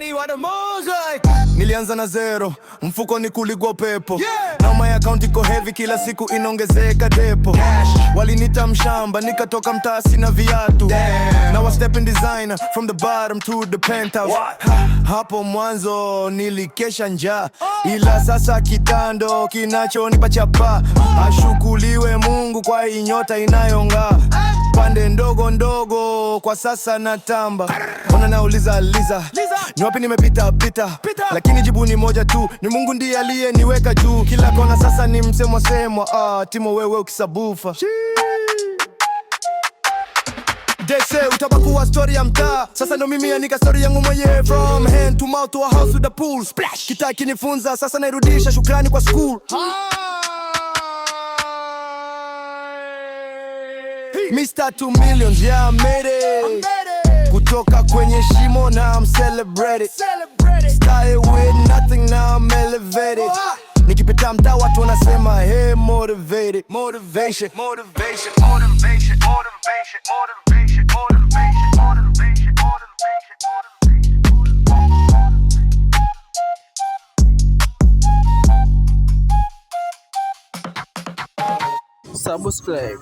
Nimezaliwa na Mose. Nilianza na zero, mfuko ni kuligwa pepo, na my account iko heavy, kila siku inaongezeka depo. Walinita mshamba, nikatoka mtaa sina viatu. Now I step in designer, from the bottom to the penthouse. Hapo mwanzo nilikesha njaa, ila sasa kitando kinachonipa chapa. Ashukuliwe Mungu kwa hii nyota inayong'aa. Pande ndogo ndogo kwa sasa natamba. Ona nauliza Liza, ni wapi nimepita pita, lakini jibu ni moja tu, ni Mungu ndiye aliyeniweka juu. Kila kona sasa ni msemwa semwa, Timo wewe ukisabufa Dese utabakuwa story ya mtaa. Sasa ndo mimi anika story yangu mwenyewe. From hand to mouth to a house with a pool. Splash. Kita kinifunza, sasa nairudisha, shukrani kwa school. Mr. 2 millions, yeah I made it. Kutoka kwenye shimo, now I'm celebrated. Started with nothing, now I'm elevated. Nikipita mtaa watu wanasema hey motivated. Motivation, motivation, motivation, motivation, motivation, motivation, motivation, motivation. Subscribe.